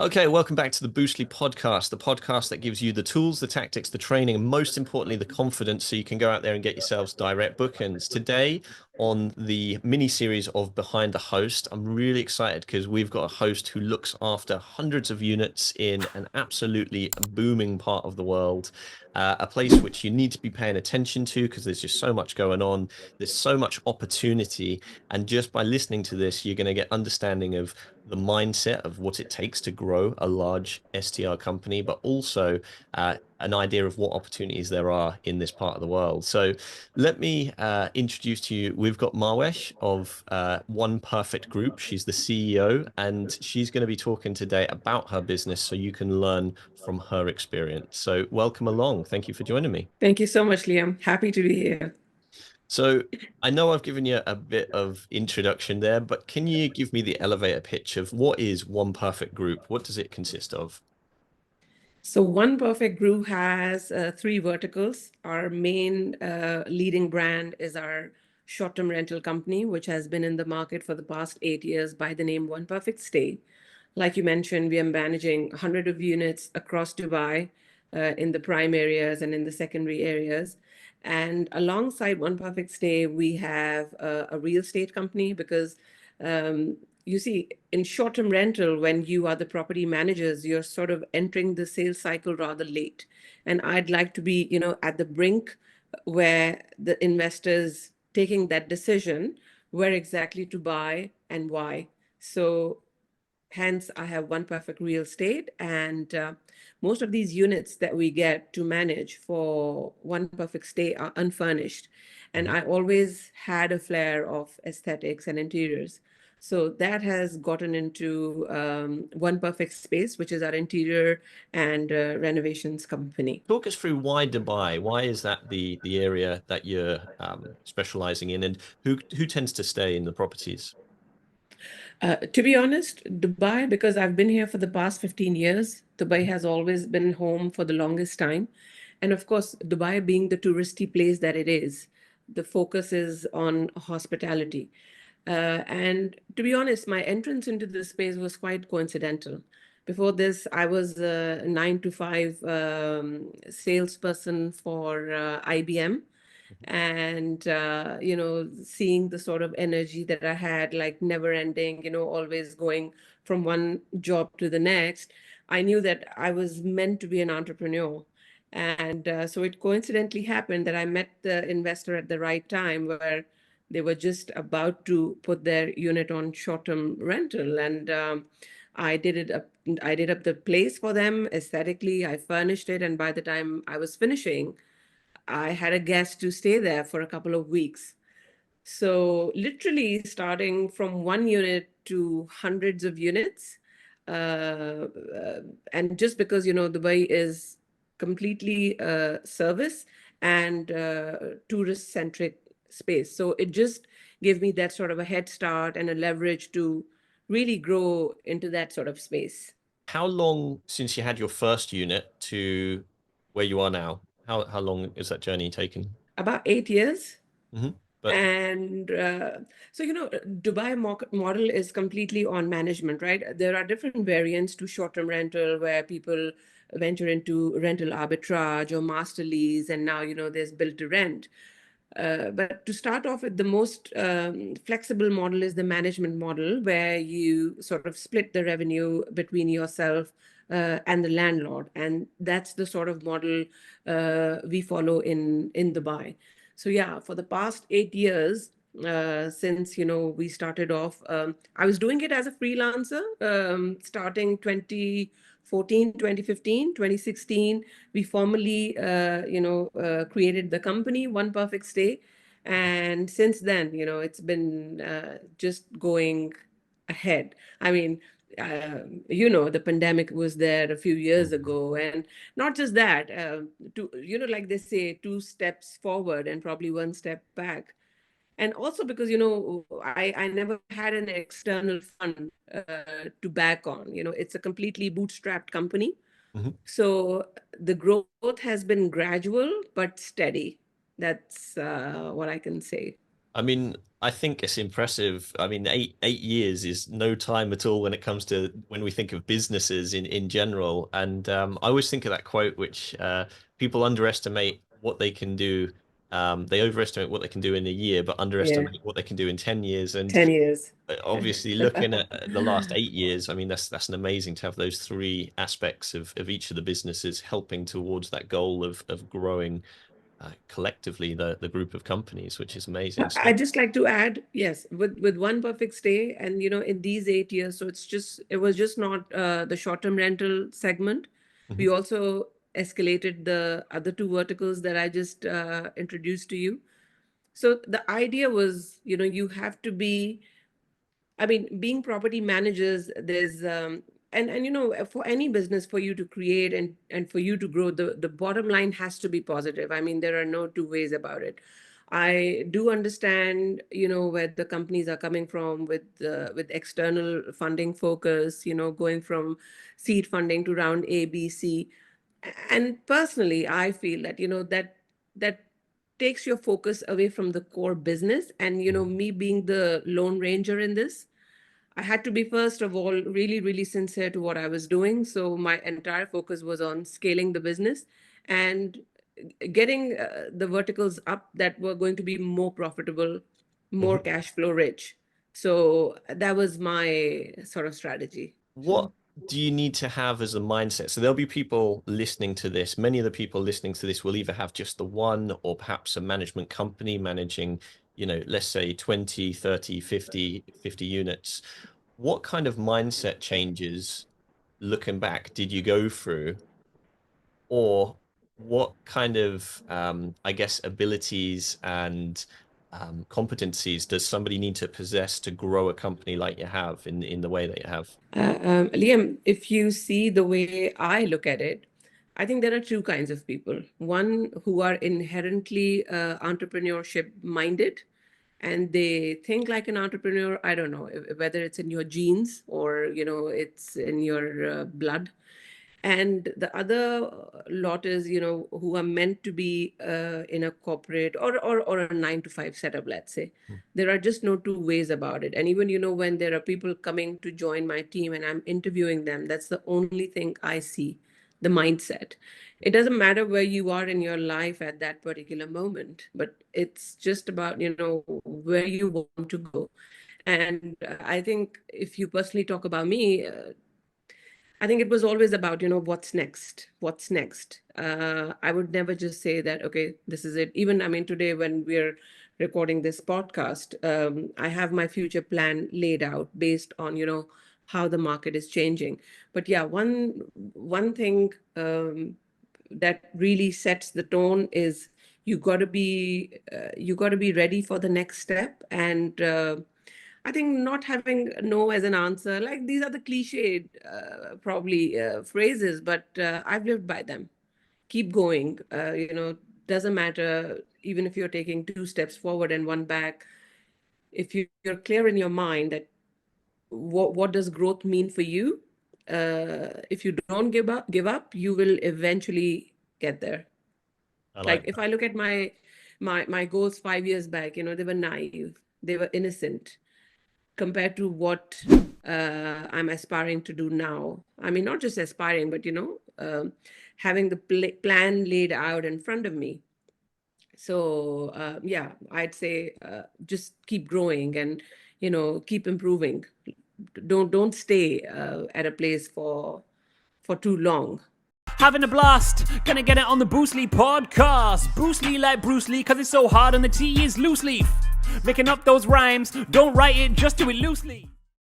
Okay, welcome back to the Boostly podcast, the podcast that gives you the tools, the tactics, the training, and most importantly, the confidence so you can go out there and get yourselves direct bookings. Today, on the mini series of Behind the Host, I'm really excited because we've got a host who looks after hundreds of units in an absolutely booming part of the world, a place which you need to be paying attention to because there's just so much going on. There's so much opportunity. And just by listening to this, you're going to get understanding of the mindset of what it takes to grow a large STR company, but also an idea of what opportunities there are in this part of the world. So let me introduce to you, we've got Mahwussh of One Perfect Group. She's the CEO, and she's going to be talking today about her business so you can learn from her experience. So welcome along. Thank you for joining me. Thank you so much, Liam. Happy to be here. So I know I've given you a bit of introduction there, but can you give me the elevator pitch of what is One Perfect Group? What does it consist of? So, One Perfect Group has three verticals. Our main leading brand is our short term rental company, which has been in the market for the past 8 years by the name One Perfect Stay. Like you mentioned, we are managing 100 of units across Dubai in the prime areas and in the secondary areas. And alongside One Perfect Stay, we have a real estate company because you see, in short-term rental, when you are the property managers, you're sort of entering the sales cycle rather late. And I'd like to be, at the brink where the investors taking that decision, where exactly to buy and why. So hence, I have One Perfect Real Estate, and most of these units that we get to manage for One Perfect Stay are unfurnished. And Mhm. I always had a flair of aesthetics and interiors. So that has gotten into One Perfect Space, which is our interior and renovations company. Talk us through why Dubai. Why is that the area that you're specializing in, and who tends to stay in the properties? To be honest, Dubai, because I've been here for the past 15 years, Dubai has always been home for the longest time. And of course, Dubai being the touristy place that it is, the focus is on hospitality. And to be honest, my entrance into this space was quite coincidental. Before this, I was a 9 to 5 salesperson for IBM, and seeing the sort of energy that I had, like never ending, always going from one job to the next, I knew that I was meant to be an entrepreneur. And so it coincidentally happened that I met the investor at the right time, where they were just about to put their unit on short-term rental. And I did it up. I did up the place for them aesthetically. I furnished it, and by the time I was finishing, I had a guest to stay there for a couple of weeks. So literally starting from one unit to hundreds of units. Uh, uh, and just because, Dubai is completely service and tourist centric space. So it just gave me that sort of a head start and a leverage to really grow into that sort of space. How long since you had your first unit to where you are now? How long is that journey taken? About 8 years. Hmm. But And so, Dubai model is completely on management, right? There are different variants to short-term rental where people venture into rental arbitrage or master lease, and now, there's build to rent. But to start off with, the most flexible model is the management model, where you sort of split the revenue between yourself and the landlord, and that's the sort of model we follow in Dubai. So yeah, for the past 8 years, since we started off, I was doing it as a freelancer, starting 2014, 2015, 2016. We formally, created the company One Perfect Stay, and since then, it's been just going ahead. I mean, the pandemic was there a few years ago, and not just that, like they say, two steps forward and probably one step back. And also because, I never had an external fund to back on. It's a completely bootstrapped company. Mhm. So the growth has been gradual but steady. That's what I can say. I mean, I think it's impressive. I mean, eight years is no time at all when it comes to when we think of businesses in general. And I always think of that quote, which people underestimate what they can do. They overestimate what they can do in a year, but Yeah, underestimate what they can do in 10 years. And 10 years. obviously, looking at the last 8 years, I mean, that's an amazing to have those three aspects of each of the businesses helping towards that goal of growing collectively the group of companies, which is amazing. So, I just like to add, yes, with one perfect stay, and in these 8 years, so it was just not the short-term rental segment. We mhm, also escalated the other two verticals that I just introduced to you. So the idea was, you have to be, I mean, being property managers, there's and for any business, for you to create and for you to grow, the bottom line has to be positive. I mean, there are no two ways about it. I do understand, where the companies are coming from with external funding focus, going from seed funding to round A, B, C. And personally, I feel that, that takes your focus away from the core business. And, mhm, me being the lone ranger in this, I had to be, first of all, really, really sincere to what I was doing. So my entire focus was on scaling the business and getting the verticals up that were going to be more profitable, more mhm. cash flow rich. So that was my sort of strategy. What do you need to have as a mindset? So there'll be people listening to this. Many of the people listening to this will either have just the one or perhaps a management company managing, let's say 20, 30, 50 units. What kind of mindset changes, looking back, did you go through? Or what kind of, I guess, abilities and competencies does somebody need to possess to grow a company like you have in the way that you have? Liam, if you see the way I look at it, I think there are two kinds of people. One who are inherently entrepreneurship minded and they think like an entrepreneur. I don't know whether it's in your genes or, it's in your blood. And the other lot is, who are meant to be in a corporate or a 9 to 5 setup, let's say. There are just no two ways about it. And even, when there are people coming to join my team and I'm interviewing them, that's the only thing I see, the mindset. It doesn't matter where you are in your life at that particular moment, but it's just about, where you want to go. And I think if you personally talk about me, I think it was always about, what's next? What's next? I would never just say that, okay, this is it. Even, I mean, today when we're recording this podcast, I have my future plan laid out based on, how the market is changing. But yeah, one thing that really sets the tone is you got to be ready for the next step. And I think not having no as an answer, like these are the cliched probably phrases, but I've lived by them. Keep going. Doesn't matter even if you're taking 2 steps forward and one back. If you're clear in your mind that what does growth mean for you, if you don't give up, you will eventually get there. I Like like if I look at my goals 5 years back, they were naive, they were innocent compared to what I'm aspiring to do now. I mean, not just aspiring, but having the plan laid out in front of me. So yeah, I'd say just keep growing and keep improving. Don't stay at a place for too long. Having a blast, gonna get it on the Boostly podcast. Boostly like Bruce Lee, cause it's so hard and the T is loose leaf. Making up those rhymes, don't write it, just do it loosely.